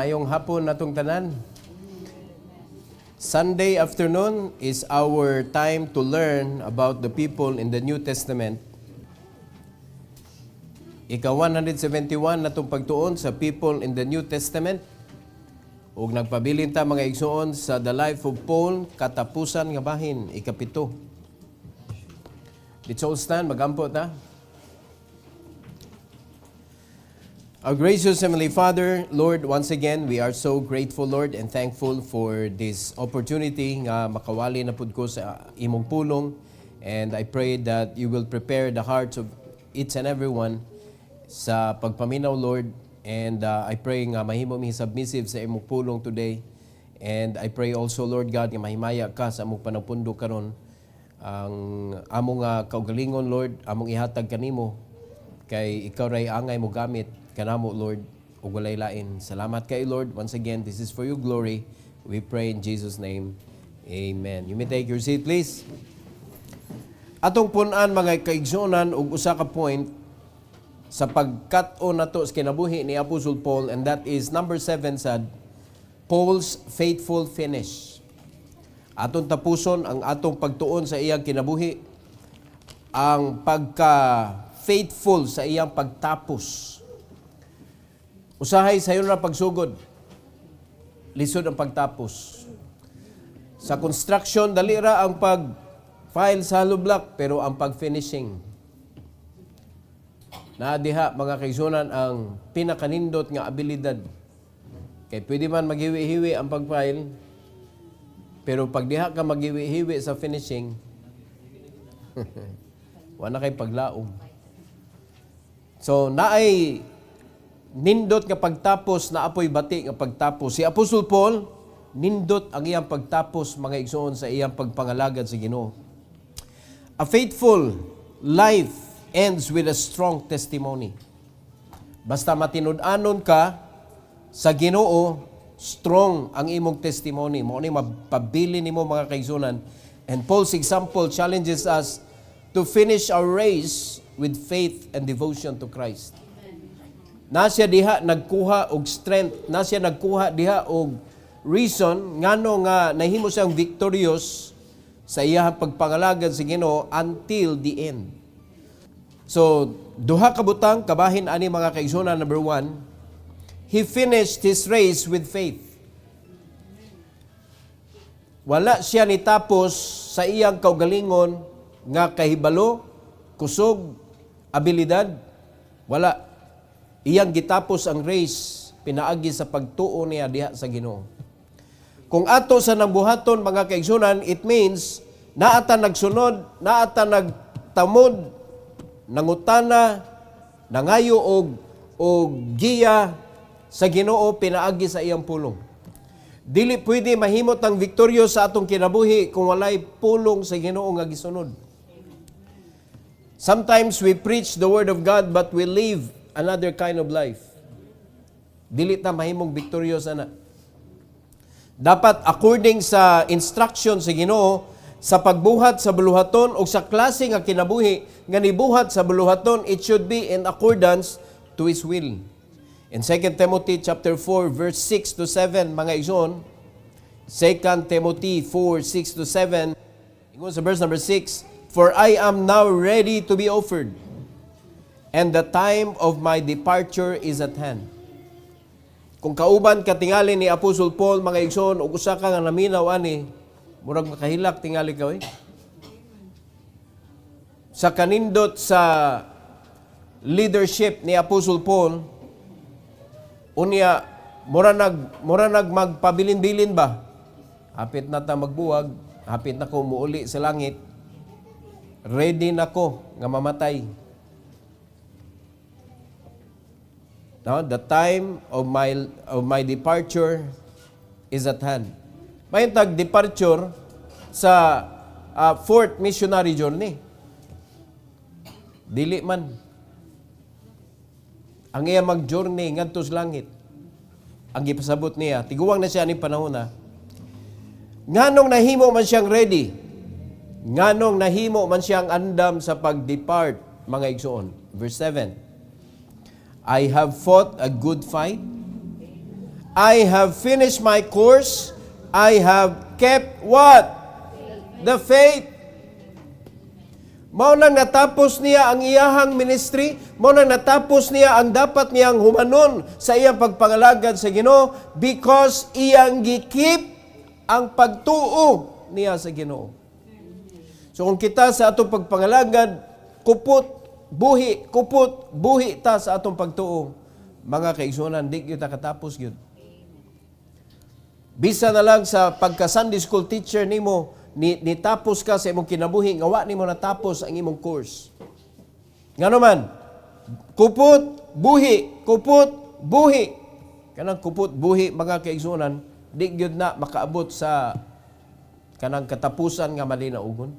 Maayong hapon natong tanan. Sunday afternoon is our time to learn about the people in the New Testament. Ika-171 natong pagtuon sa people in the New Testament. Ug nagpabilin ta mga igsuon sa The Life of Paul, katapusan nga bahin, ika-7. Let's all stand, magampo ta. Our gracious Heavenly Father, Lord, once again, we are so grateful, Lord, and thankful for this opportunity nga makawali na pud ko sa imong pulong. And I pray that you will prepare the hearts of each and everyone sa pagpaminaw, Lord. And I pray nga mahimo mi submissive sa imong pulong today. And I pray also, Lord God, nga mahimaya ka sa among panagpundo karon. Ang among kaugalingon, Lord, among ihatag kanimo kay ikaw ray angay mo gamit kanamo, Lord, ug walay lain. Salamat kay Lord. Once again, this is for your glory. We pray in Jesus' name. Amen. You may take your seat, please. Atong punan mga kaigsunan ug usa ka point sa pagkat-on nato sa kinabuhi ni Apostle Paul, and that is number 7 sad, Paul's faithful finish. Atong tapuson ang atong pagtuon sa iyang kinabuhi, ang pagka-faithful sa iyang pagtapos. Usahay sayon na pagsugod. Lisod ang pagtapos. Sa construction, dali ra ang pag-file sa hollow block, pero ang pag-finishing. Naadiha, mga kaigsunan, ang pinakanindot nga abilidad. Kaya pwede man maghiwi-hiwi ang pag-file, pero pag diha ka maghiwi-hiwi sa finishing, wala kay paglaom. So, naay nindot nga pagtapos na apoy bati nga pagtapos. Si Apostle Paul, nindot ang iyang pagtapos, mga igsoon, sa iyang pagpangalagad sa Ginoo. A faithful life ends with a strong testimony. Basta matinud-anon ka sa Ginoo, strong ang imong testimony. Mao ni mapabili nimo, mga kaigsunan. And Paul's example challenges us to finish our race with faith and devotion to Christ. Nasya diha nagkuha og strength, nasya nagkuha diha og reason ngano nga nahimo siyang victorious sa iyang pagpangalagad sa Ginoo until the end. So, duha ka butang kabahin ani, mga kaigsunan. Number 1, he finished his race with faith. Wala siya nitapos sa iyang kaugalingon nga kahibalo, kusog, abilidad. Wala. Iyang gitapos ang race pinaagi sa pagtuo niya diha sa Ginoo. Kung ato sa nambuhaton, mga kaigsunan, it means naata nagsunod, naata nagtamod, nangutana, nangayo og giya sa Ginoo pinaagi sa iyang pulong. Dili pwede mahimot ang viktoryo sa atong kinabuhi kung walay pulong sa Ginoo nga gisunod. Sometimes we preach the word of God but we live another kind of life. Dili ta mahimong victorious ana. Dapat according sa instruction sa Ginoo, sa pagbuhat sa buluhaton o sa klase nga kinabuhi nga nibuhat sa buluhaton, it should be in accordance to His will. In 2 Timothy chapter 4 verse 6 to 7, mga igsoon, 2 Timothy 4, 6 to 7, ingon sa verse number 6, "For I am now ready to be offered, and the time of my departure is at hand." Kung kauban ka tingali ni Apostle Paul, mga igsoon, ug usa ka nga naminaw ani, murag makahilak tingali ka, sa kanindot sa leadership ni Apostle Paul, unya mura nag magpabilin-bilin ba? Hapit na ta magbuwag, hapit na ko muuli sa langit. Ready na ko nga mamatay. No, the time of my departure is at hand. May tag departure sa fourth missionary journey. Dili man ang iya mag-journey ngadto sa langit. Ang gipasabot niya, tiguwang na siya ni panahon na. Nganong nahimo man siyang ready? Nganong nahimo man siyang andam sa pag-depart, mga igsoon? Verse 7, I have fought a good fight. I have finished my course. I have kept what? The faith. Mao nang natapos niya ang iyahang ministry, mao nang natapos niya ang dapat niyang humanon sa iyang pagpangalagad sa Ginoo because iyang gikip ang pagtuo niya sa Ginoo. So kung kita sa atong pagpangalagad, kupot, buhi ta sa atong pagtuo, mga kaigsunan, di kita katapos yun. Bisa na lang sa pagka-Sunday school teacher nimo, nitapos ka sa imong kinabuhi, ngawa nimo natapos ang imong course. Ngano man, kupot, buhi. Kanang kupot, buhi, mga kaigsunan, di gyud na makaabot sa kanang katapusan nga malinaugon.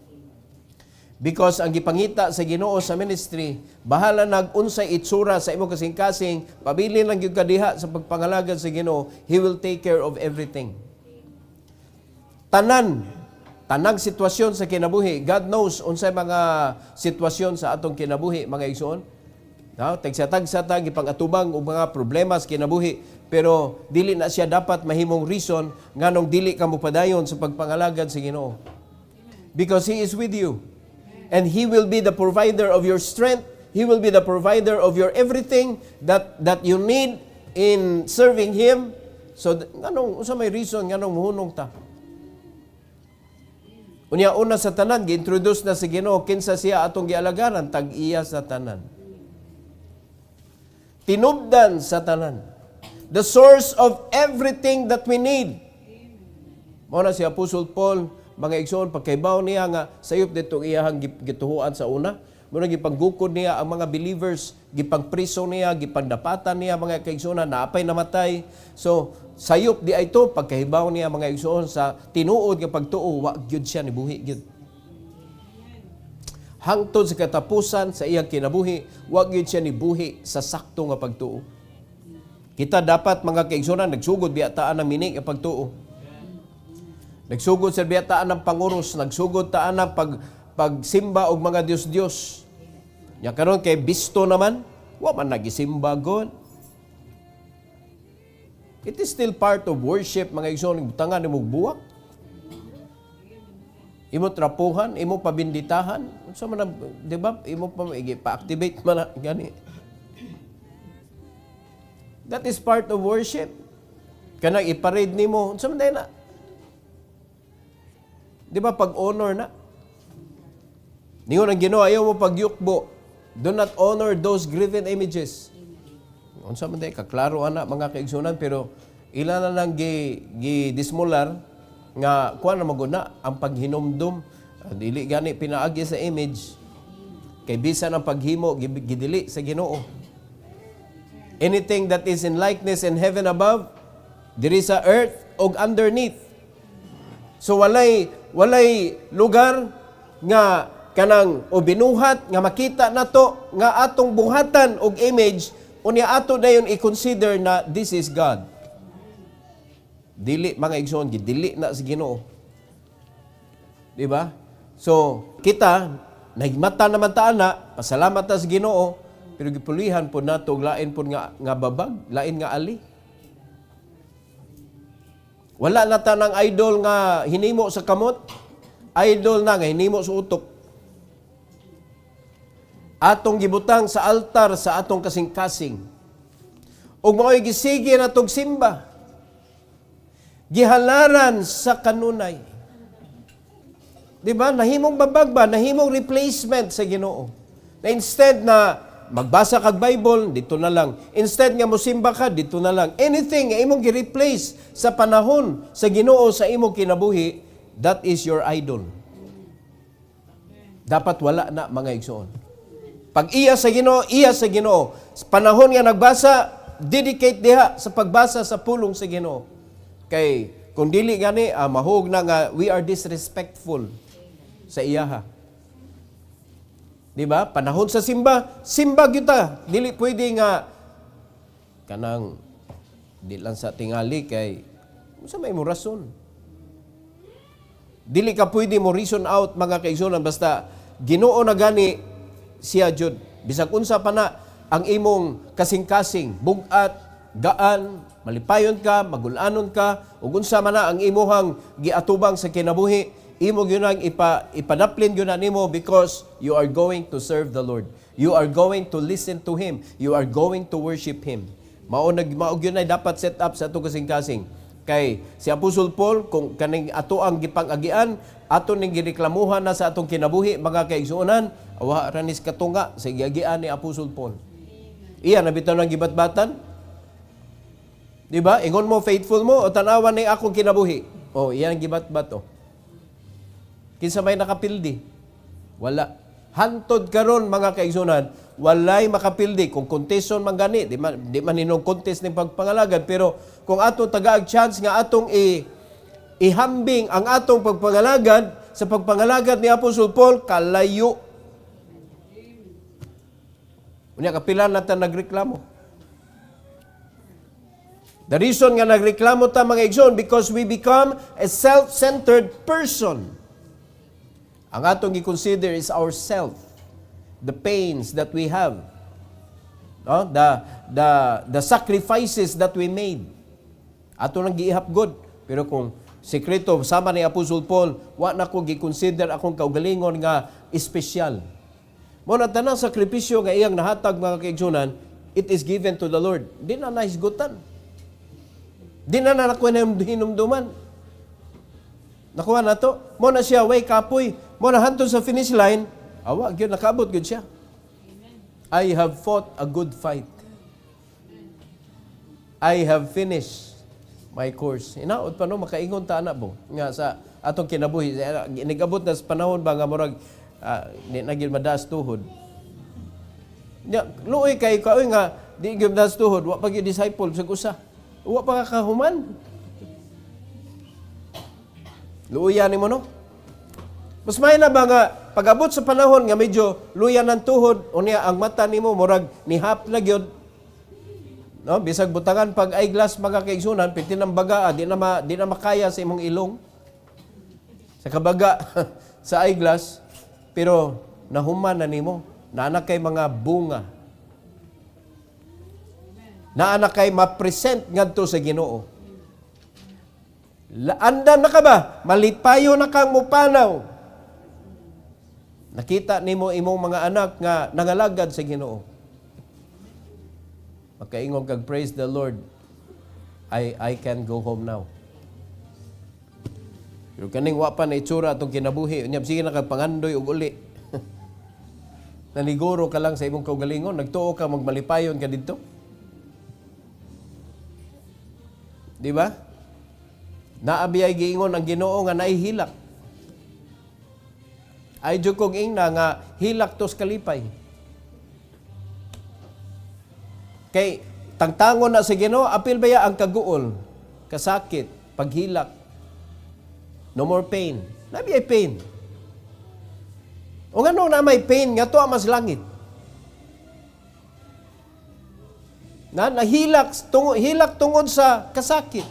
Because ang gipangita sa Ginoo sa ministry, bahala nag-unsay itsura sa imong kasing-kasing, pabili lang gyud ka diha sa pagpangalagad sa Ginoo, He will take care of everything. Tanang sitwasyon sa kinabuhi, God knows unsay mga sitwasyon sa atong kinabuhi, mga igsoon. No, tagsatag-sa gipang-atubang og mga problema sa kinabuhi, pero dili na siya dapat mahimong reason nganong dili ka mopadayon sa pagpangalagad sa Ginoo. Because He is with you. And He will be the provider of your strength. He will be the provider of your everything that you need in serving Him. So, nganong usa may reason nganong muhunong ta? Unya-una sa tanan, gi-introduce na si Ginoo kinsa siya atong gialagaran, tag-iya sa tanan. Tinubdan sa tanan. The source of everything that we need. Mao na si Apostle Paul, mga igsoon, pagkaibaw niya nga sayop dito iyahang gituhuan sa una. Muna gipanggukod niya ang mga believers, gipangpriso niya, gipandapatan niya mga kaigsoon na apay namatay. So, sayop di ay ito, pagkahibaw niya mga igsoon sa tinuod nga pagtuo, wa gyud siya nibuhi gyud. Hangtod sa katapusan sa iyang kinabuhi, wa gyud siya nibuhi sa sakto nga pagtuo. Kita dapat mga kaigsoon nagsugod biyataan ng minig nga pagtuo. Nagsugod sa biyataan ng panguros, nagsugod taan ng pagsimba og mga Dios-Dios. Nya karon kay bisto naman, wa man nagisimba God. It is still part of worship, mga igsoon, butangan nimo buwak. Imo trapuhan, imo pabinditahan, unsa man, di ba? Imo pa-activate man gani. That is part of worship. Kanang iparade nimo, unsa man na? Di ba pag-honor na? Ningon ang Ginoo, ayaw mo pagyukbo. Do not honor those graven images. Unsa man day kaklaro ana mga kaigsunan, pero ila na lang dismular nga kuan na maguna ang paghinomdom. Dili gani pinaagi sa image. Kay bisan ang paghimo gidili sa Ginoo. Anything that is in likeness in heaven above, diri sa earth og underneath. So walay lugar nga kanang o binuhat nga makita nato nga atong buhatan og image unya ato dayon i-consider na this is God. Dili mga igsoon, dili na sa Ginoo. Di ba? So kita nahigmata naman ta ana, pasalamat ta sa Ginoo, pero gipulihan po nato lain po nga babag, lain nga ali. Wala na ta ng idol nga hinimo sa kamot, idol na nga hinimo sa utok. Atong gibutang sa altar sa atong kasing-kasing. Ug mao'y gisige na tog simba. Gihalaran sa kanunay. Di ba? Nahimong babag ba? Nahimong replacement sa Ginoo. Na instead na magbasa kag Bible, dito na lang. Instead nga mosimba ka, dito na lang. Anything nga imong gi-replace sa panahon sa Ginoo sa imong kinabuhi, that is your idol. Dapat wala na mga igsoon. Pag iya sa Ginoo. Panahon nga nagbasa, dedicate diha sa pagbasa sa pulong sa Ginoo. Kay kung dili gani, mahog na nga we are disrespectful sa iyaha. Di ba? Panahon sa simba kita. Dili pwede nga kanang di lang sa tingali kay unsa may mo rason. Dili ka pwede mo reason out mga kaigsunan basta Ginoo na gani siya jud. Bisag unsa pa na ang imong kasing-kasing, bugat, gaan, malipayon ka, magulanon ka, ug unsa man na ang imuhang giatubang sa kinabuhi, imo gyud nang ipadaplin gyud na nimo because you are going to serve the Lord. You are going to listen to Him. You are going to worship Him. Mao gyud na dapat set up sa ato kasing-kasing. Kay si Apostol Paul, kung kaning ato ang gipang-agian, ato ning gireklamuhan na sa atong kinabuhi, mga kaigsuonan, awa ranis katunga sa giagian ni Apostol Paul. Iya nabitaw ng gibatbatan. Di ba? Ingon mo faithful mo o tanawan ning akong kinabuhi. Oh, iyan gibatbat oh. Kinsa may nakapildi? Wala. Hantod karon mga kaigsuonan, walay makapildi kung conteston man gani, di man ninong contest ning pagpangalagad, pero kung atong tagaag chance nga atong ihambing ang atong pagpangalagad sa pagpangalagad ni Apostol Paul, kalayo. Unya kapila na ta nagreklamo. The reason nga nagreklamo ta mga igsoon, because we become a self-centered person. Ang atong i-consider is ourself, the pains that we have, no? the sacrifices that we made. Ato nang giihapgod. Pero kung sekreto sama ni Apostol Paul, wa na ko gi-consider akong kaugalingon nga espesyal. Mo na tanang sakripisyo nga iyang nahatag mga kaigsunan, it is given to the Lord. Di na nahisgutan. Di na nakuha na hinumduman. Nakuha na to. Mo na siya, way kapoy. Mo na hantod sa finish line, awa, gyud nakaabot gyud siya. I have fought a good fight. I have finished my course. Inaot pa no, makaingon ta na bo. Nga sa atong kinabuhi. Nigabot na sa panahon ba nga murag di na gyud madaas tuhod. Luoy kay kaoy nga di gyud madaas tuhod, wa pa gyud disciple sa usa. Wa pa ka kahuman. Luoyan nimo no? Mas may na ba nga pag-abot sa panahon nga medyo luyan ng tuhod, unya ang mata nimo murag nihap na gyud. No, bisag butangan pag eyeglass mga kaigsunan, piti ng baga, di na makaya sa imong ilong. Sa kabaga sa eyeglass, pero nahuman na nimo, naanak kay mga bunga. Naanak kay ma-present ngadto sa Ginoo. Andam na ka ba? Malipayo na kang mupanaw. Nakita nimo imong mga anak nga nangalagad sa Ginoo. Makaingon kag praise the Lord. I can go home now. Pero kaning wa pa na itsura atong kinabuhi, unya sige na kag pangandoy og uli. Naniguro ka lang sa imong kaugalingon, nagtuo ka magmalipayon ka didto. Di ba? Naabiyay giingon ang Ginoo nga naihilak. Ay jud kong ingna nga hilak tos kalipay. Kay tangtangon na sa Ginoo, apil baya ang kaguol, kasakit, paghilak. No more pain. Nabi ay pain. O ngano na may pain nga to mas langit. Hilak tungod sa kasakit.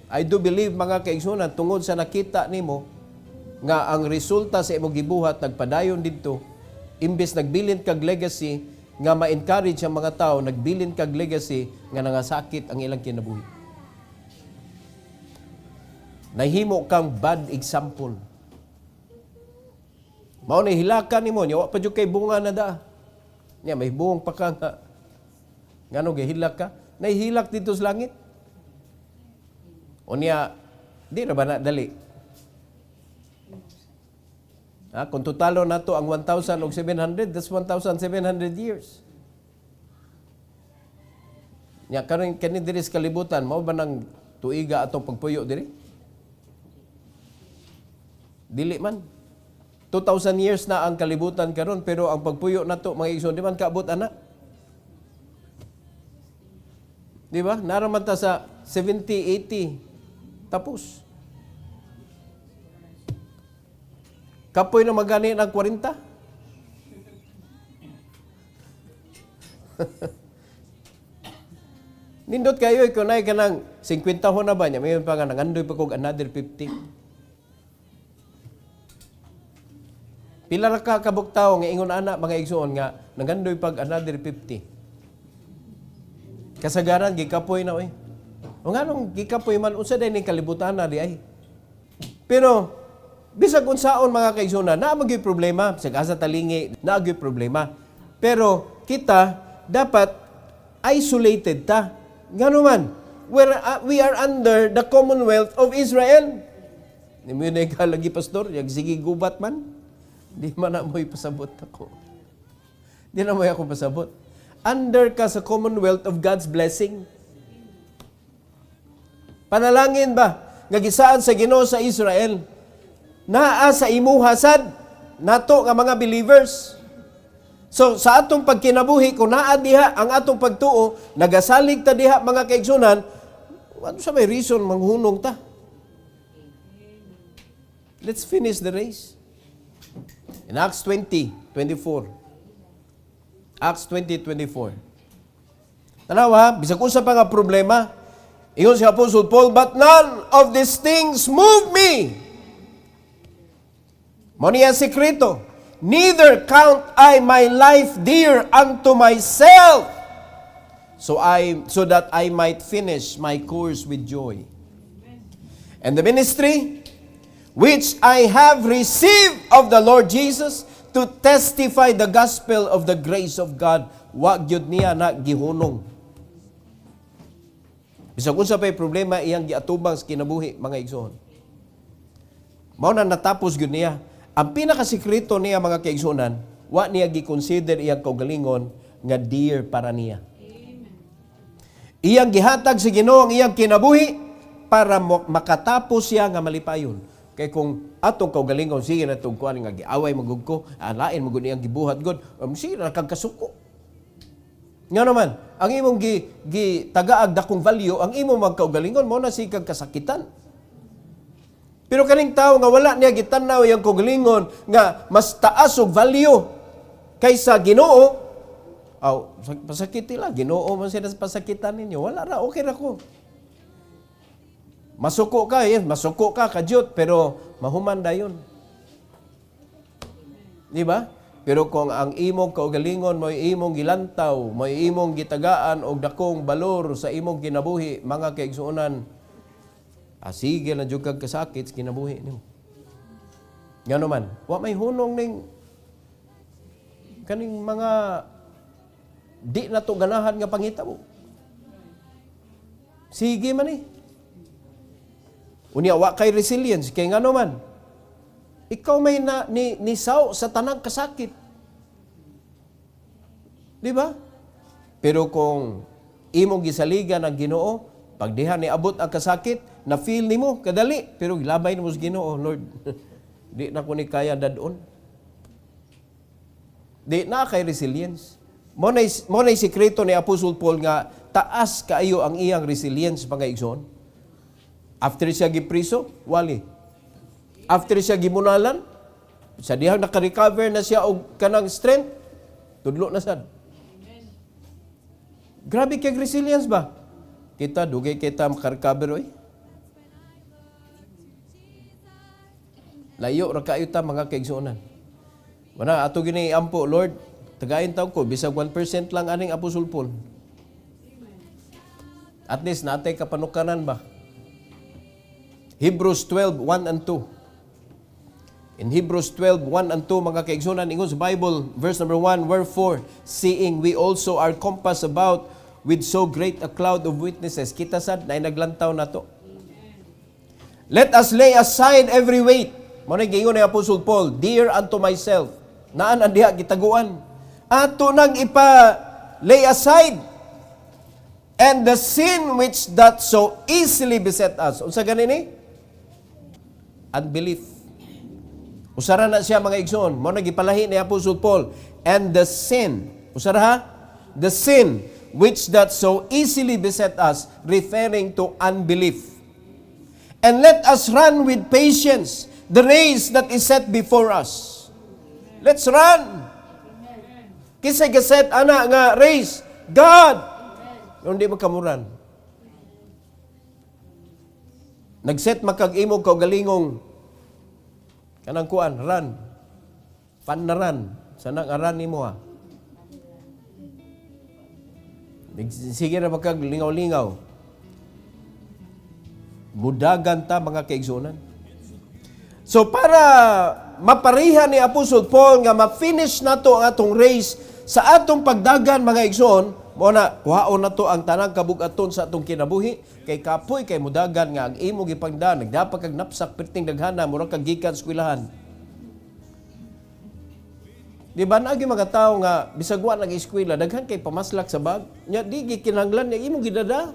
I do believe mga kaigsunan tungod sa nakita nimo nga ang resulta sa imong gibuhat nagpadayon didto, imbes nagbilin kag legacy nga ma-encourage ang mga tao, nagbilin kag legacy nga nangasakit ang ilang kinabuhi. Nahimo kang bad example. Mao na hilakan nimo nya wa pa jud kay bunga na da. Nya may buong pa ka nga ngano gihilak ka? Nahihilak dito sa langit. Unya di na ba na dali? Kung totalo na to ang 1,700, that's 1,700 years. Nya karon kani diri sa kalibutan, mao ba nang tuiga atong pagpuyo diri? Dili man. 2,000 years na ang kalibutan karon, pero ang pagpuyo nato mga igsoon di man kaabot ana. Di ba? Naraman ta sa 70, 80 tapos. Kapoy na magani ng 40. Nindot kayo, kunay ka ng 50 ho na ba niya? May pa nga, nangandoy pa kong another 50. Pila na ka kabuktaw nga ingon ana mga igsoon nga nangandoy pag another 50. Kasagaran gikapoy na oy. O nganong gikapoy man unsa day ning kalibutan na di ay. Pero bisag unsaon mga kaigsoon na magay problema, bisag asa talingi na magay problema. Pero kita dapat isolated ta. Ngano man, we are under the Commonwealth of Israel. Ni mo lagi pastor, yag sige gubat man. Di man na mo'y pasabot ako. Di na mo'y ako pasabot. Under ka sa Commonwealth of God's blessing. Panalangin ba? Nga gisaan sa Ginoo sa Israel. Naa sa imuhasad. Nato nga mga believers. So, sa atong pagkinabuhi, kung naa diha ang atong pagtuo, nagasalig ta diha mga kaigsunan, ano sa may reason manghunong ta? Let's finish the race. In Acts 20:24. Acts 20:24. Tanawa, bisag unsa pa nga problema, ingon si Apostle Paul, but none of these things move me. Mo niya sekreto. Neither count I my life dear unto myself, so that I might finish my course with joy. And the ministry which I have received of the Lord Jesus to testify the gospel of the grace of God, wa gyud niya na gihunong. Bisag unsa pay problema iyang giatubang sa kinabuhi mga igsoon. Mao na natapos gyud niya. Ang pinakasekreto niya mga kaigsunan, wa niya gi-consider iyang kaugalingon nga dear para niya. Iyang gihatag sa Ginoo ang iyang kinabuhi para makatapos siya nga malipayon. Kay kung atong kaugalingon sige na tong kuan nga giaway magud ko, lain magud iyang gibuhat gud, sige na kagkasuko. Nga naman, ang imong gitagaag dakong value, ang imong magkaugalingon mo na si kagkasakitan. Pero kaning tao nga wala niya gitanaw iyang kaugalingon nga mas taas og value kaysa Ginoo, pasakit nila, Ginoo man sila pasakitan ninyo, wala ra, okay ra ko. Masuko ka, masuko ka kadyot, pero mahuman dayon. Di ba? Pero kung ang imong kaugalingon mo imong gilantaw, mo imong gitagaan og dakong balor sa imong kinabuhi, mga kaigsuonan, sige na jud kag kasakit sa kinabuhi nimo. Ngano man, wa may hunong ning kaning mga di na to ganahan nga pangitabo. Sige man eh. Unya wa kay resilience kay ngano man. Ikaw may nisaw sa tanang kasakit. Di ba? Pero kung imong gisaligan ang Ginoo, pag diha ni abot ang kasakit, na feel nimo kadali, pero labay nimo sa Ginoo, Lord. Di na ko ni kaya dadon. Di na kay resilience. Mo na sikreto ni Apostle Paul nga taas kaayo ang iyang resilience mga igsoon. After siya gipriso, wali. After siya gimunalan, sa dihang naka-recover na siya og kanang strength, tudlo na sad. Grabe kay resilience ba? Kita dugay kita maka-recover oy. Layo ra kayo ta mga kaigsuonan. Wala ato gini ampo, Lord, tagayin taw ko bisag 1% lang aning Apostle Paul. At least natay kapanukanan ba? Hebrews 12:1 and 2. In Hebrews 12:1 and 2, mga kaigsunan, ingon sa Bible, verse number 1, wherefore, seeing we also are compassed about with so great a cloud of witnesses. Kita sad na naglantaw na to. Let us lay aside every weight. Muna gingon ni Apostle Paul, dear unto myself. Naan ang diha gitaguan. Ato nang lay aside. And the sin which that so easily beset us. Unsa ganini? Unbelief. Usara na siya mga igsoon. Mo nagipalahi ni Apostle Paul. And the sin. Usara ha? The sin which that so easily beset us, referring to unbelief. And let us run with patience the race that is set before us. Let's run. Kisay gaset ana nga race. God. Hindi makamuran. Nagset makag-imog kaugalingong kanang kuan, run. Pan na run. Sanang aran nimo ha. Sige na magkaglingaw-lingaw. Mudagan ta mga kaigsunan. So para maparihan ni Apostol Paul nga ma-finish nato ang atong race sa atong pagdagan mga igsoon, mo na kuhaon nato ang tanang kabug-aton sa atong kinabuhi kay kapoy kay mudagan nga ang imo gipangdan nagdapat kag napsak perting daghana mura kag gikan sa eskwelahan. Di ba na mga tao nga bisag wa nag-eskwela daghan kay pamaslak sa bag nya di gikinahanglan nga imo gidada.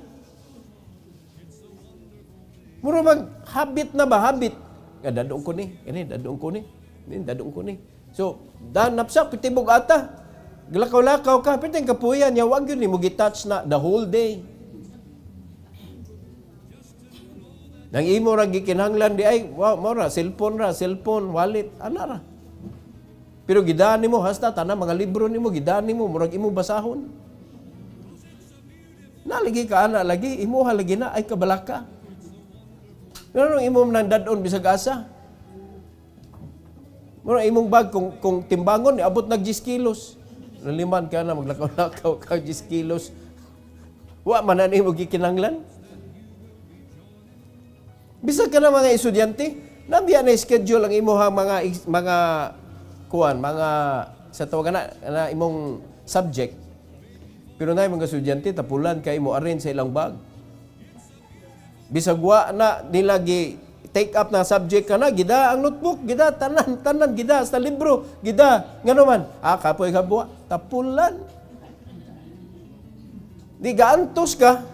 Mura mag habit na ba habit nga dadong ko ni ini dadong ko ni ini dadong ko ni. So dan napsak pitibog ata glakaw-lakaw ka piteng kapuyan nya wag gyud nimo gitouch na the whole day. Nang imo ra gikinahanglan di ay wow mura cellphone wallet ana ra. Pero gidaan nimo hasta tanan mga libro nimo gidaan nimo murag imo basahon. Nalagi ka ana lagi imo halagi na ay kabalaka. Pero imo nang dadon bisag asa. Mura imong bag kung timbangon abot nag 10 kilos. Naliman ka na maglakaw-lakaw ka 10 kilos. Wa man na nimo gikinahanglan. Bisag ka na mga estudyante, nabiya na schedule ang imuhang mga kuan, mga sa tawagan na imong subject. Pero na mga estudyante tapulan kay mo arrange sa ilang bag. Bisag wa na nila gi take up na subject ka na, gida ang notebook, gida tanan gida sa libro, gida ngano man, kapoy ka buwa, tapulan. Di gaantos ka.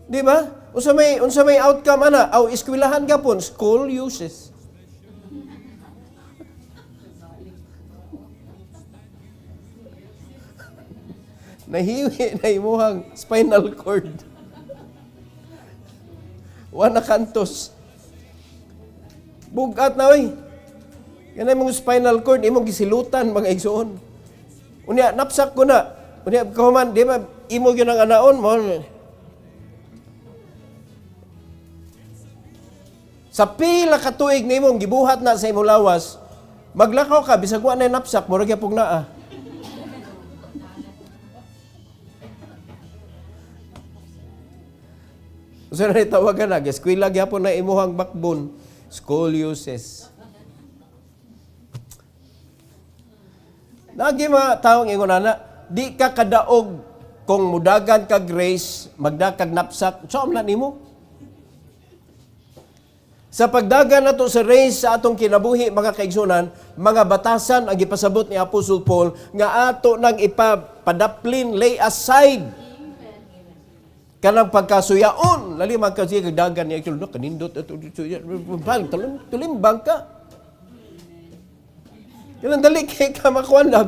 Di ba? Unsa may outcome ana? Aw eskwelahan gapon, school uses. Nahiwi na imuhang spinal cord. Wana kantos. Bugat na oy. Kanay mong spinal cord imong gisilutan mga igsoon. Unya napsak ko na. Unya kahuman di ba imo gyud ang anaon mo. Sa pila ka tuig nimong gibuhat na sa imong lawas, maglakaw ka bisag wa na napsak murag gyapon naa. So na tawagan na, eskwela gyapon na imuhang backbone, scoliosis. Nagi mga taong ingon ana, di ka kadaog kung mudagan ka grace, magdakag napsak, saan na nimo? Sa pagdagan nato sa race sa atong kinabuhi mga kaigsunan, mga batasan ang gipasabot ni Apostol Paul nga ato nang ipadaplin, lay aside kanang pagkasuyaon. Lali magkasi kagdagan niya kilo kanindot tulimbang ka. Yan dali kay ka makuan na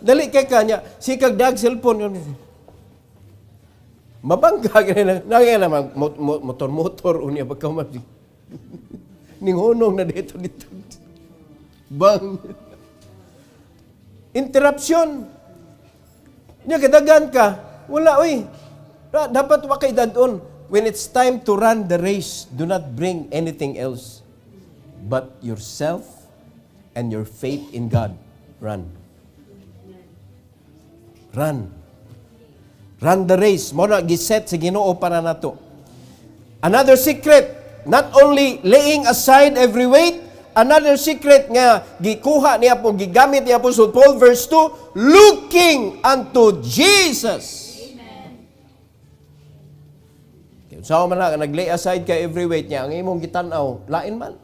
dali kay kanya si kagdag cellphone yun. Mabangga ganyan na motor unya baka ninghunong na dito. Bang. Interruption. Nya kadagan ka. Wala, oy. Dapat wa kay dadon. When it's time to run the race, do not bring anything else but yourself and your faith in God. Run. Run. Run the race. Mo na giset sa Ginoo para nato. Another secret, not only laying aside every weight, another secret nga gikuha niya po, gigamit niya po sa Paul verse 2, looking unto Jesus. Amen. So man na, nag-lay aside ka every weight niya, ang imong gitanaw, lain man.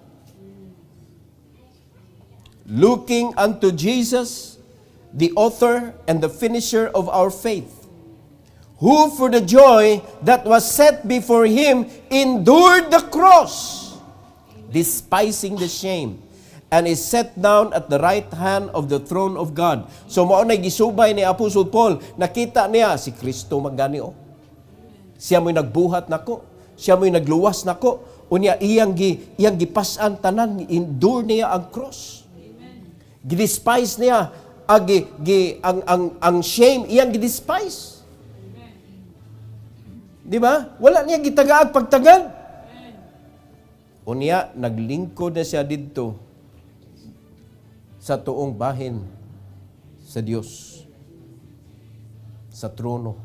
Looking unto Jesus, the author and the finisher of our faith, who for the joy that was set before him endured the cross, despising the shame, and is set down at the right hand of the throne of God. So mao nay gisubay ni Apostol Paul, nakita niya si Kristo magani o. Siya mo'y nagbuhat nako, siya mo'y nagluwas nako, unya iyang gipas-an tanan, endure niya ang cross. Gidespise niya ang shame, iyang gidespise. Di ba? Wala niya gitagaag pagtagad. Unya, naglingkod na siya dito sa tuong bahin sa Diyos. sa trono.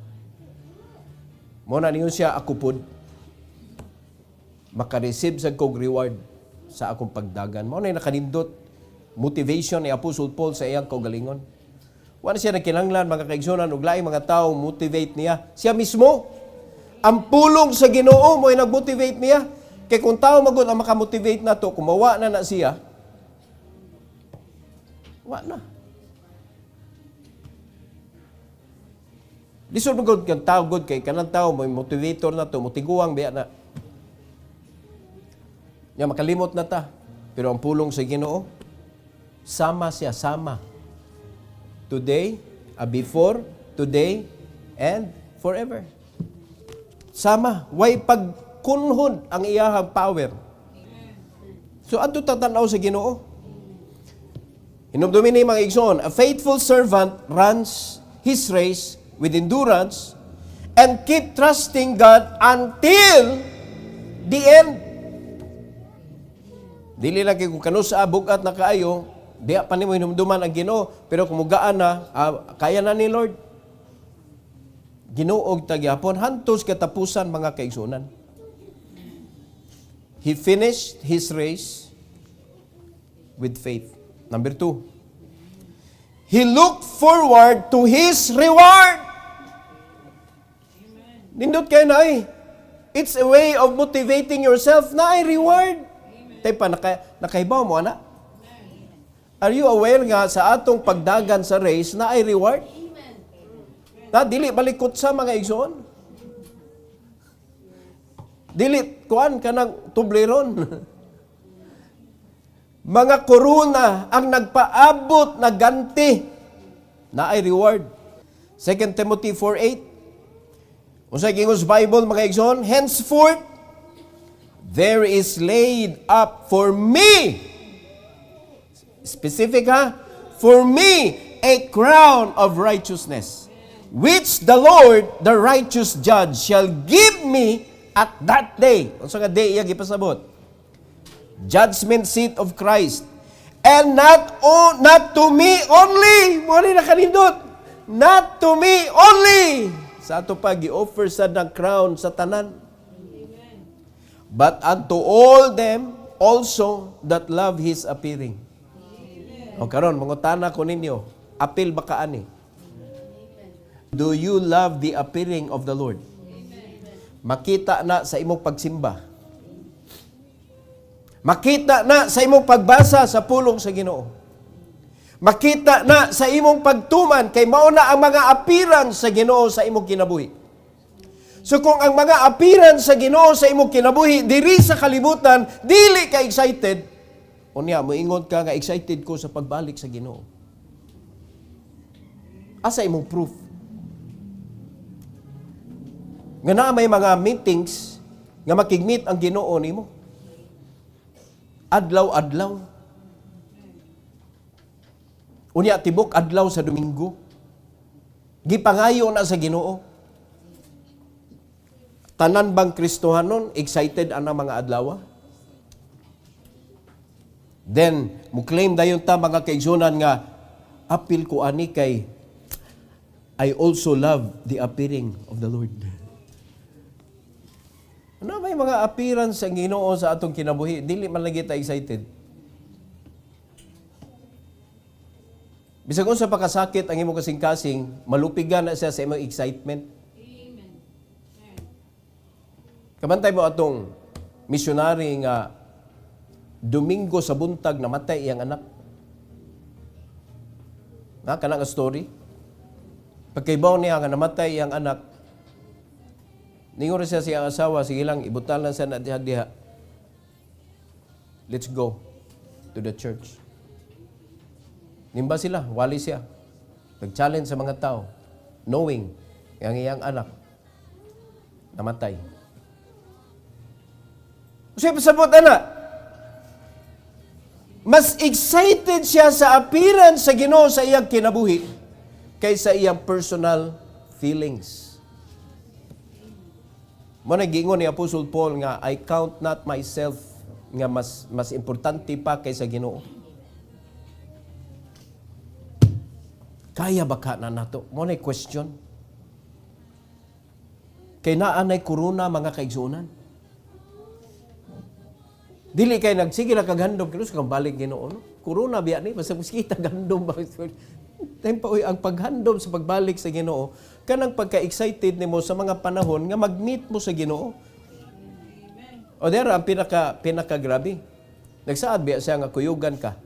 Muna niyo siya ako pod makareceive sa kog reward sa akong pagdagan. Mao na nakanindot motivation ni Apostle Paul sa iyang kaugalingon. Wala siya nagkinahanglan mga kaigsunan ug laing mga tao motivate niya. Siya mismo ang pulong sa Ginoo mo ay nag-motivate niya. Kay kung tao magud ang makamotivate nato, kumawa na siya, wa na. Lisod magud kang tao gud kay kanang tao may motivator na to, motiguang biya na. Nya makalimot na ta. Pero ang pulong sa Ginoo, sama siya, sama. Today, before, today, and forever. Sama. Way pagkunhod ang iyahang power. So, adto tatanaw sa Ginoo. Hinumdumi ni mga igsoon, a faithful servant runs his race with endurance and keep trusting God until the end. Dili lagi kung kanusa bugat na kaayo, diya pa nimo hinumduman ang Ginoo, pero kumugaan na, kaya na ni Lord. Ginuog tagyapon hantos katapusan mga kaigsunan. He finished his race with faith. Number 2. He looked forward to his reward. Nindot kayo na eh. It's a way of motivating yourself na ay reward. Tayo pa, nakaibaw mo, anak? Are you aware nga sa atong pagdagan sa race na ay reward? Na dili balikot sa mga igsoon. Dili kuan ka ng tubleron. Mga korona ang nagpaabot na ganti na ay reward. 2 Timothy 4:8. Unsay gingon sa Bible mga igsoon, henceforth there is laid up for me, specific ha, for me a crown of righteousness, which the Lord, the righteous judge, shall give me at that day. Unsa nga day iya gipasabot? Judgment seat of Christ. And not to me only. Mo ni nakanindot. Not to me only. Sa ato pa gi-offer sa ng crown sa tanan. But unto all them also that love His appearing. O karon mangutana ko ninyo, apil ba kaani? Do you love the appearing of the Lord? Makita na sa imong pagsimba. Makita na sa imong pagbasa sa pulong sa Ginoo. Makita na sa imong pagtuman kay mao na ang mga apiran sa Ginoo sa imong kinabuhi. So kung ang mga apiran sa Ginoo sa imong kinabuhi diri sa kalibutan dili ka excited, unya moingon ka nga excited ko sa pagbalik sa Ginoo. Asa imong proof? Nga na may mga meetings nga makigmeet ang Ginoo nimo. Adlaw-adlaw. Unya tibok adlaw sa Domingo. Gipangayo na sa Ginoo. Tanan bang Kristohanon excited ana mga adlaw? Then mo-claim dayon ta mga kaigsunan nga apil ko ani kay I also love the appearing of the Lord. Ano may mga appearance ang Ginoo sa atong kinabuhi? Dili man lagi ta excited. Bisag unsa pa kasakit ang imong kasing-kasing, malupigan na siya sa imong excitement. Amen. Kamantay mo atong missionary nga Domingo sa buntag namatay iyang anak. Na kana nga story. Pagkaibaw niya nga namatay iyang anak, ningon siya siyang asawa, sige lang, ibutal lang siya na diha. Let's go to the church. Nimba sila, wali siya. Nag-challenge sa mga tao, knowing ang iyang anak namatay. Kasi pasabot na, mas excited siya sa appearance sa Ginoo sa iyang kinabuhi kaysa iyang personal feelings. Mo nagingon ni Apostle Paul nga I count not myself nga mas importante pa kaysa Ginoo. Kaya ba ka na nato? Mo na question. Kay naanay corona mga kaigsunan. Dili kay nagsige na kaghandom kinos kang balik Ginoo. No? Corona biya ni basta kita gandom ba. Tempo ang paghandom sa pagbalik sa Ginoo kanang pagka-excited nimo sa mga panahon nga mag-meet mo sa Ginoo. O dera ang pinaka grabe. Nagsaad biya siya nga kuyugan ka.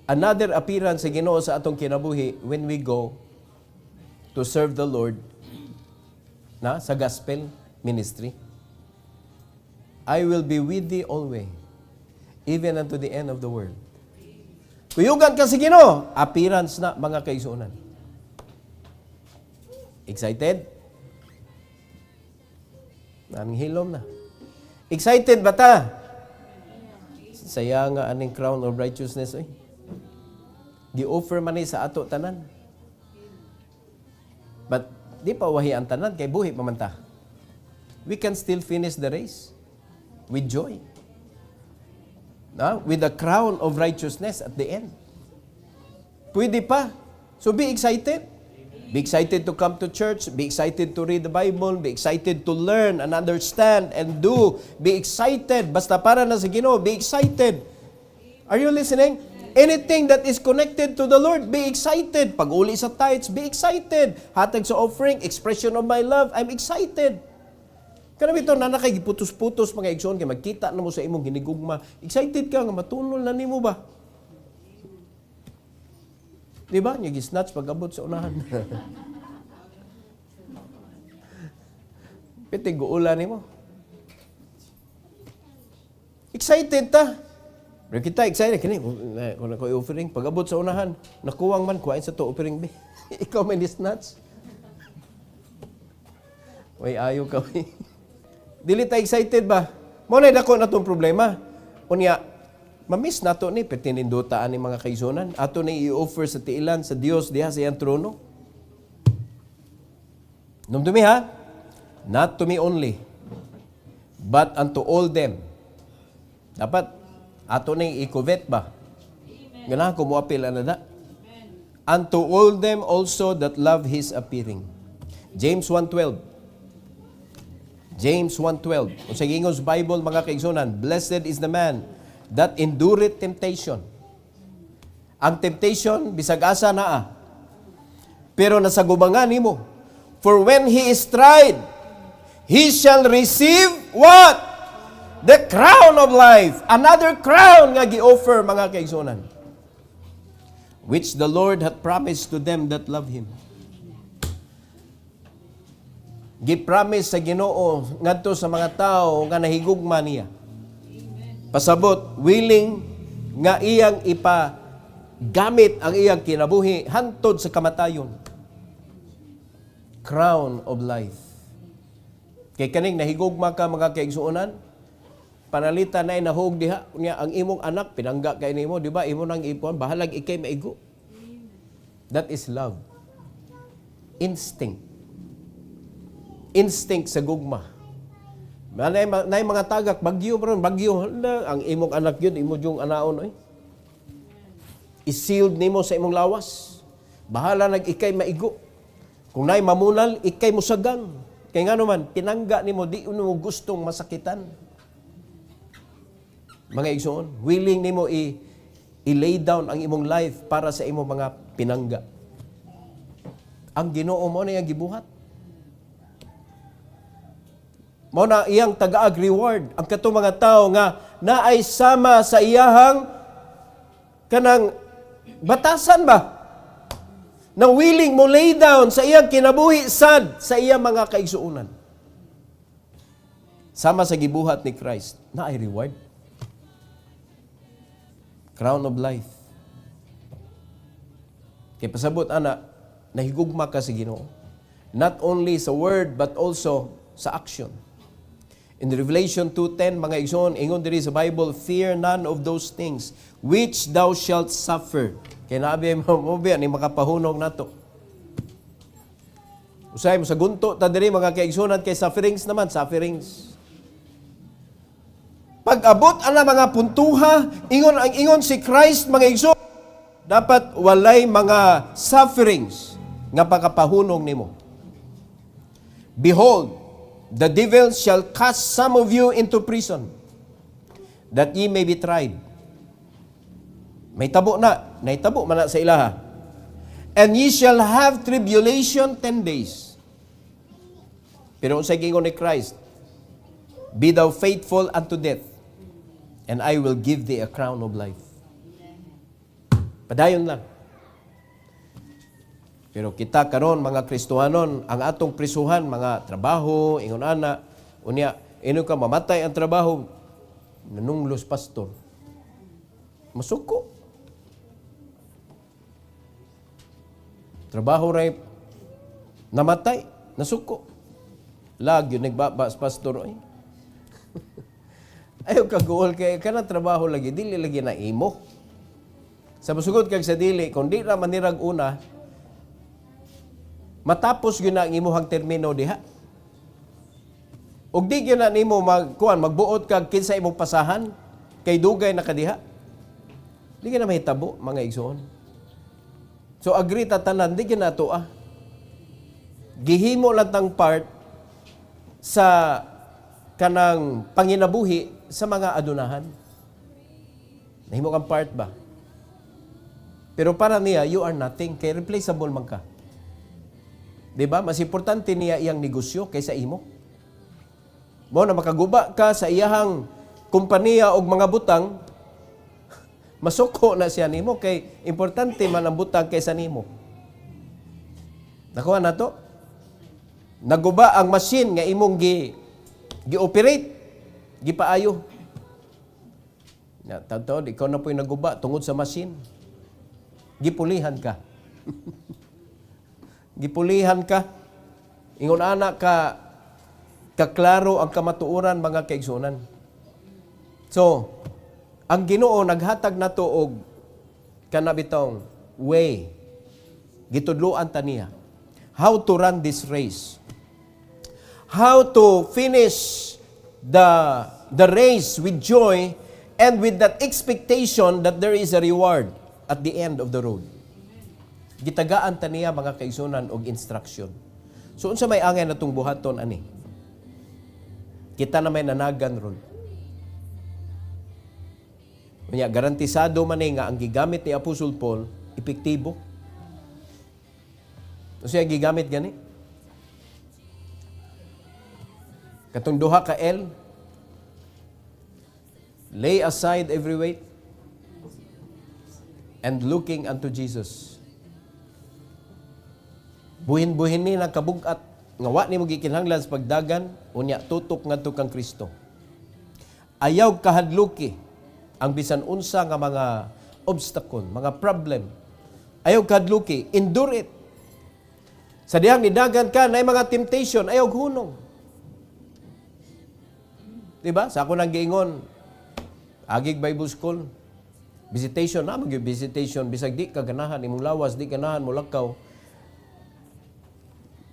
Another appearance sa Ginoo sa atong kinabuhi when we go to serve the Lord na sa gospel ministry. I will be with thee always, even unto the end of the world. Kuyugan ka sa Ginoo, appearance na mga kaigsunan. Excited? Nanghilom na. Excited ba ta? Saya nga aning crown of righteousness eh. Gi-offer man ni sa ato tanan. But di pa wahi ang tanan kay buhi pa man ta. We can still finish the race with joy. With the crown of righteousness at the end. Pwede pa. So be excited. Be excited to come to church. Be excited to read the Bible. Be excited to learn and understand and do. Be excited. Basta para na sa Ginoo, be excited. Are you listening? Anything that is connected to the Lord, be excited. Pag-uli sa tithes, be excited. Hatag sa offering, expression of my love, I'm excited. Kanang ito, nanakay, giputos-putos mga igsoon, kaya magkita na mo sa imong ginigugma. Excited ka nga, matunol na nimo ba? Di ba? Yung gisnatch pag-abot sa unahan. Pitig, guula nimo. Excited ta. Pero kita excited kini kung ako offering pag-abot sa unahan nakuwang man kuhain sa to offering be. Ikaw may snatch. Way ayo ka. Dili ta excited ba? Mo na dako na tong problema. Unya mamiss nato ni pertinindutaan ni mga kaigsunan. Ato ni i-offer sa tiilan sa Dios diha sa iyang trono. Numdumi ha? Not to me only, but unto all them. Dapat ato ning ikuvet ba? Ganahan ko mo apil ana da. Unto all them also that love His appearing. James 1:12. James 1:12. Kung sa Ingles Bible mga kaigsunan, blessed is the man that endureth temptation. Ang temptation bisag asa naa. Pero nasagubangan nimo. For when he is tried, he shall receive what? The crown of life. Another crown nga gi-offer mga kaigsunan. Which the Lord hath promised to them that love Him. Gi-promise sa Ginoo ngadto sa mga tao nga nahigugma niya. Pasabot, willing nga iyang ipagamit ang iyang kinabuhi hantod sa kamatayon. Crown of life. Kay kaning nahigugma ka mga kaigsuonan, panalita na inahog diha niya ang imong anak pinangga kay nimo, di ba? Imo nang ipon, bahalag ikay maigo. That is love. Instinct. Instinct sa gugma. Nay mga tagak bagyo ron, bagyo ang imong anak gyud, imo jung anaon oy. I-sealed nimo sa imong lawas. Bahala nag ikay maigo. Kung nay mamunal, ikay musagang. Kay ngano man pinangga nimo di mo gustong masakitan. Mga igsoon, willing nimo i-lay down ang imong life para sa imong mga pinangga. Ang Ginoo mo na iyang gibuhat. Mo na iyang tagaag reward ang katong mga tao nga naay sama sa iyahang kanang batasan ba? Na willing mo lay down sa iyang kinabuhi sad sa iyang mga kaigsuonan. Sama sa gibuhat ni Christ, naay reward. Crown of life. Kaya pasabot, anak, nahigugma ka sa Ginoo. Not only sa word, but also sa action. In Revelation 2:10, mga igsoon, ingon diri sa Bible, fear none of those things which thou shalt suffer. Kaya nabi mo biya, ni makapahunong nato. Usay mo sa gunto, ta diri mga kaigsunan, kay sufferings naman, sufferings. Pag-abot ana mga puntuha, ingon si Christ mga igsoon, dapat walay mga sufferings nga pagkapahunong nimo. Behold, the devil shall cast some of you into prison, that ye may be tried. May tabo na. Naitabo man na sa ilaha. And ye shall have tribulation 10 days. Pero unsay gingon ni Christ, be thou faithful unto death, and I will give thee a crown of life. Padayon lang. Pero kita karon mga Kristohanon, ang atong prisuhan, mga trabaho, ingon ana, unya, ino ka mamatay ang trabaho, nanunglos pastor. Masuko. Trabaho ray namatay, nasuko. Lag yun nagbabas pastor ay. Ayaw ka goal kay kana trabaho lagi dili lagi na imo. Sa musugod kag sa dili kun di ra manirag una, matapos gyud na ang imuhang termino diha. Ug di gyud na nimo magbuot kag kinsa imong pasahan kay dugay na kadiha. Di gyud na mahitabo mga igsoon. So agree ta tanan di gyud na to Gihimo lang tang part sa kanang panginabuhi sa mga adunahan. Nahimo kang part ba? Pero para niya, you are nothing. Kay replaceable man ka. Diba? Mas importante niya iyang negosyo kaysa imo. Mo na makaguba ka sa iyahang kumpanya o mga butang, masuko na siya nimo kay importante man ang butang kaysa nimo. Nakuha na to? Naguba ang machine nga imong gi-operate, gipaayo. Tato, ikaw na po'y naguba tungod sa machine. Gipulihan ka. Gipulihan ka. Ingon ana ka kaklaro ang kamatuoran mga kaigsunan. So, ang Ginoo naghatag nato og kanabitong way. Gitudloan ta niya. How to run this race. How to finish the race with joy and with that expectation that there is a reward at the end of the road. Gitagaan ta niya mga kaigsunan og instruction. So unsa may angay natong buhaton ani? Kita na may nanagan ron. Unya garantisado man nga ang gigamit ni Apostol Paul epektibo. Usa gigamit gani? Katong duha ka L, lay aside every weight and looking unto Jesus. Buhin-buhin ni na kabugat nga wa nimo gikinahanglan sa pagdagan unya tutok ngadto kang Kristo. Ayaw kahadluki ang bisan unsa nga mga obstacle, mga problem. Ayaw kahadluki, endure it. Sa dihang nidagan ka na mga temptation, ayaw hunong. Diba? Sa ako nang giingon, agig Bible School, visitation na, mag-visitation, bisag di ka ganahan, imong lawas, di ganahan mo lakaw.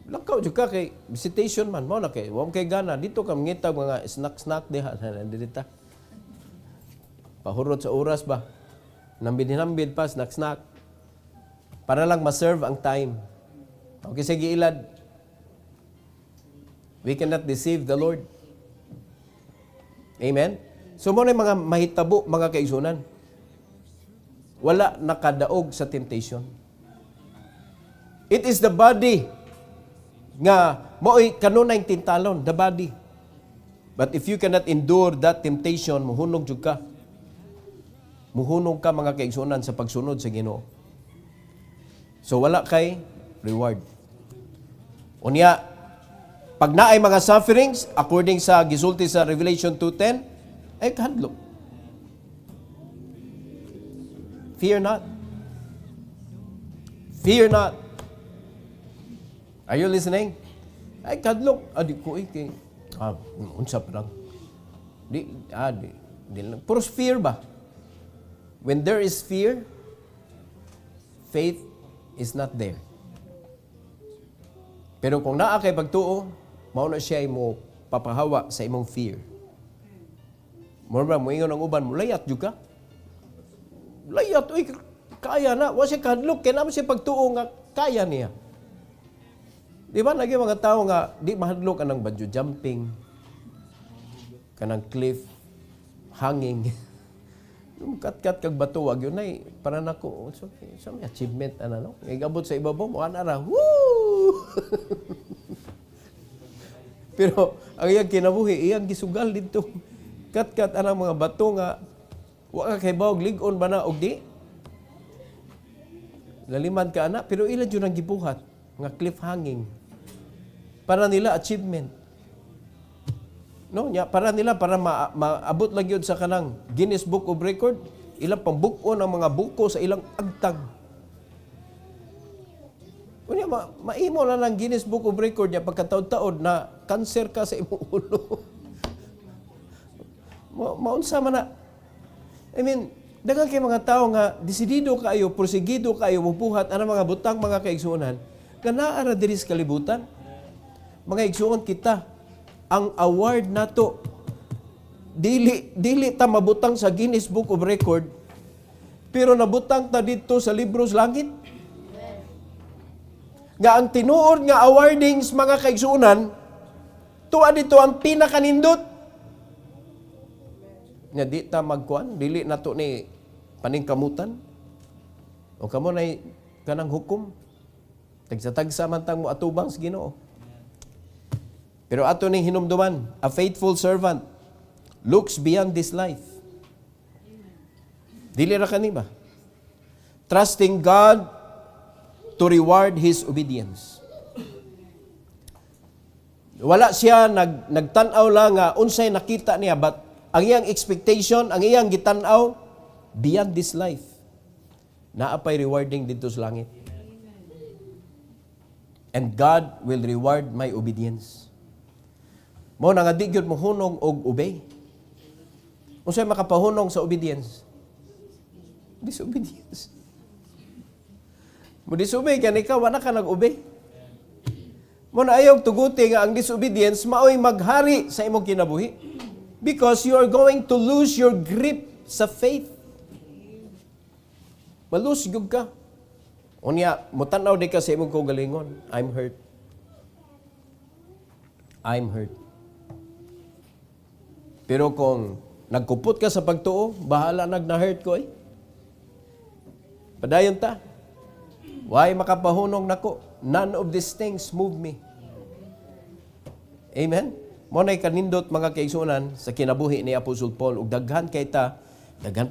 Lakaw juga kay visitation man, mo na kay, huwag kay gana, dito ka mangitag mga snack-snack diha, dito. Pahurot sa oras ba? Nambid-nambid pa, snack-snack. Para lang ma-serve ang time. Okay, sige ilad. We cannot deceive the Lord. Amen? So, mo na mga mahitabo, mga kaigsunan. Wala nakadaog sa temptation. It is the body nga mo'y kanunay tintalon, the body. But if you cannot endure that temptation, muhunog jud ka. Muhunog ka mga kaigsunan sa pagsunod sa Ginoo. So, wala kay reward. Unya, pag naay mga sufferings, according sa gisulti sa Revelation 2:10, ay kahadlok. Fear not. Fear not. Are you listening? Ay kahadlok. Di ko kay unsap lang. Di lang. Puros fear ba? When there is fear, faith is not there. Pero kung naa kay pagtuo, mao na siya mo papahawa sa imong fear. Mo ba mo ingon ang uban mo layat jud ka? Layat oy kaya na wa siya kahadlok kay naman siya pagtuo nga kaya niya. Di ba, lagi mga tao nga, di mahadlok ka ng bungee jumping, ka ng cliff, hanging. Yung kat-kat kag bato, wag yun ay, para nako, so may achievement, no? Igabot sa ibabaw, mukha na woo! Pero, ang iyang kinabuhi, iyang gisugal dito. Kat-kat anang mga bato nga, wag kay bawag, ligon ba na, og di? Lalimad ka ana, pero ilan yun ang gibuhat, nga cliff hanging. Para nila achievement. No, para nila maabot lang yun sa kanang Guinness Book of Record, ilang pambukon ang mga buko sa ilang agtag. Kunya maimo na lang Guinness Book of Record niya pagkataod-taod na cancer ka sa imong ulo. Maunsa man na. I mean, daghang kay mga tao nga desidido kaayo, porsigido kaayo mubuhat ana mga butang mga kaigsuonan, kana ara diri sa kalibutan. Mga igsuon kita, ang award nato dili ta mabutang sa Guinness Book of Record, pero nabutang ta dito sa libros langit. Nga ang tinuod nga awardings mga kaigsuonan, tuwa dito ang pinakanindot. Nga di ta magkuan, dili nato ni paningkamutan. O kamo nay kanang hukom. Tagsa-tagsa man tang mo atubang sa Ginoo. Pero ato ning hinumduman, a faithful servant looks beyond this life. Dili ra kani ba? Trusting God to reward his obedience. Wala siya nagtan-aw lang nga unsay nakita niya, but ang iyang expectation, ang iyang gitan-aw beyond this life. Naapay rewarding dito sa langit. And God will reward my obedience. Mo na nga di gyud mo hunong og obey. Unsay makapahunong sa obedience? Disobedience. Mo disobey ka ikaw, wala ka nag-obey. Mo na ayaw tuguti nga ang disobedience maoy maghari sa imong kinabuhi. Because you are going to lose your grip sa faith. Malus gyud ka. Unya, mutanaw di ka sa imong kaugalingon. I'm hurt. I'm hurt. Pero kung nagkupot ka sa pagtuo, bahala nag-na-hurt ko eh. Padayon ta. Why makapahunong nako? None of these things move me. Amen? Monay kanindot mga kaigsunan sa kinabuhi ni Apostle Paul. Ug daghan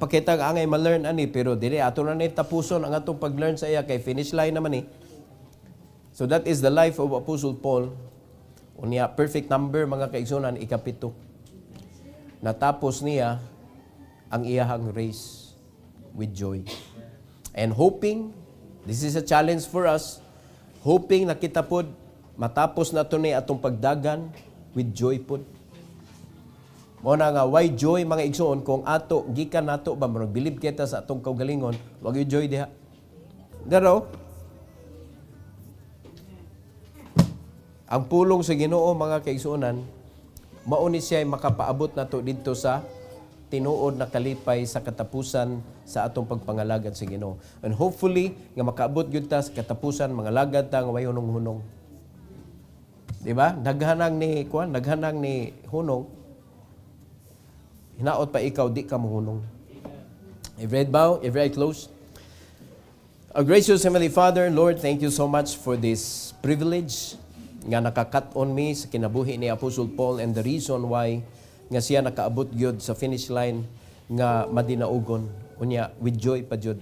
pa kita angay ma-learn ani, pero dili ato na ni tapuson ang atong pag-learn sa iya kay finish line naman ni. So that is the life of Apostle Paul. Unya perfect number mga kaigsunan, 7. Natapos niya ang iyahang race with joy. And hoping, this is a challenge for us, hoping na kita pod matapos na ito ni atong pagdagan with joy pod. Muna nga, why joy mga igsoon kung ato, gikan nato ba, magbilib kita sa atong kaugalingon, wag yung joy diha. Daro, ang pulong sa Ginoo mga kaigsuonan, mauni siya ay makapaabot nato dito sa tinuod na kalipay sa katapusan sa atong pagpangalagad sa Ginoo. And hopefully, nga makaabot gyud ta sa katapusan, mga lagad ta nga way hunong-hunong. Di ba? Naghanang ni hunong, hinaot pa ikaw, di ka mohunong. Every head bow, every eye closed. Our gracious Heavenly Father, Lord, thank you so much for this privilege nga nakakat on me sa kinabuhi ni Apostle Paul, and the reason why nga siya nakaabot gyud sa finish line nga madinaugon unya with joy pa gyud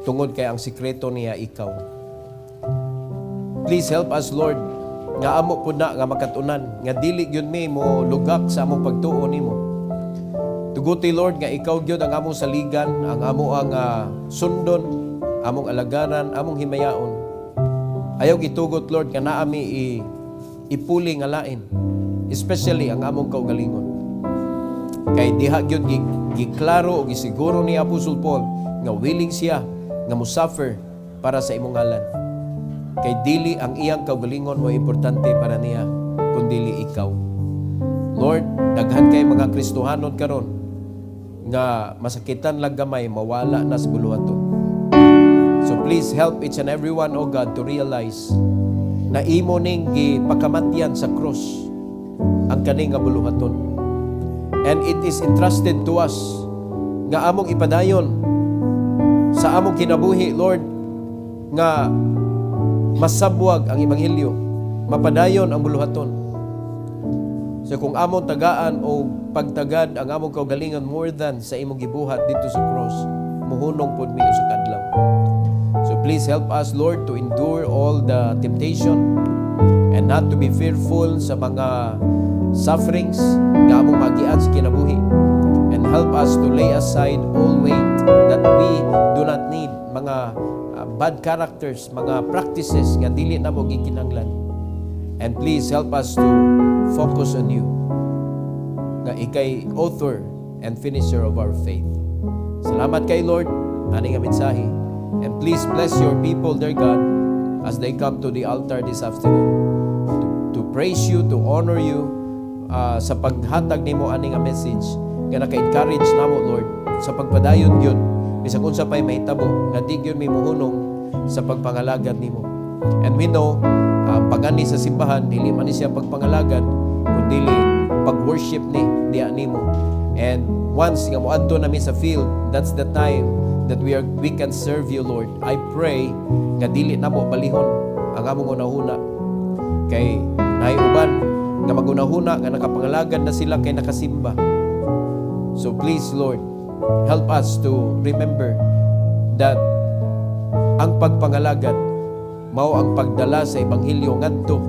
tungod kay ang sikreto niya ikaw. Please help us, Lord, nga amo pud na nga makatunan nga dili gyud mi mo lugak sa among pagtuo nimo. Tuguti, Lord, nga ikaw gyud ang among saligan, ang amo ang sundon, among alagaran, among himayaon. Ayaw gitugot, Lord, nga naami ipuli nga lain, especially ang among kaugalingon. Kay diha gyud giklaro o gisiguro ni Apostle Paul nga willing siya nga mo-suffer para sa imong ngalan. Kay dili ang iyang kaugalingon mo importante para niya, kundili ikaw. Lord, daghan kay mga Kristohanon karon nga masakitan lang gamay, mawala na sa buluhaton. So please help each and every one, O God, to realize na imo ning gipakamatyan sa cross ang kaning nga buluhaton. And it is entrusted to us nga among ipadayon sa among kinabuhi, Lord, nga masabwag ang ebanghelyo, mapadayon ang buluhaton. So kung among tagaan o pagtagad ang among kaugalingan more than sa imong gibuhat dito sa cross, muhunong pod mi sa kadlaw. So please help us, Lord, to endure all the temptation and not to be fearful sa mga sufferings nga among magian sa kinabuhi. And help us to lay aside all weight that we do not need, mga bad characters, mga practices nga dili na mo gikinahanglan. And please help us to focus on you, nga ikay author and finisher of our faith. Salamat kay Lord, ani nga mensahe. And please bless your people, dear God, as they come to the altar this afternoon to praise you, to honor you, sa paghatag nimo ani nga message nga naka-encourage namo, Lord, sa pagpadayon gyud bisag unsa pay mahitabo nga di gyud mi mohunong sa pagpangalagad nimo. And we know pagani sa simbahan dili man ni siya pagpangalagad kundi pag-worship diha nimo. And once nga moadto nami sa field, that's the time that we can serve you, Lord. I pray nga dili namo balihon ang among unahuna, kay naay uban nga magunahuna nga nakapangalagad na sila kay nakasimba. So please, Lord, help us to remember that ang pagpangalagad mao ang pagdala sa ebanghelyo ngadto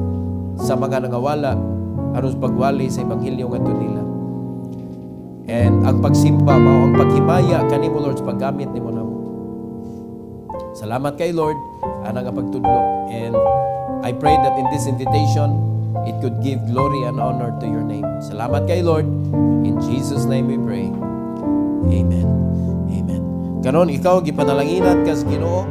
sa mga nangawala aron sa pagwali sa ebanghelyo ngadto nila. And ang pagsimba mao ang paghimaya kanimo, Lord, sa paggamit nimo namo. Salamat kay Lord ana nga pagtudlo. And I pray that in this invitation it could give glory and honor to your name. Salamat kay Lord. In Jesus' name we pray. Amen. Amen. Karon ikaw gipanalanginan kas Ginoo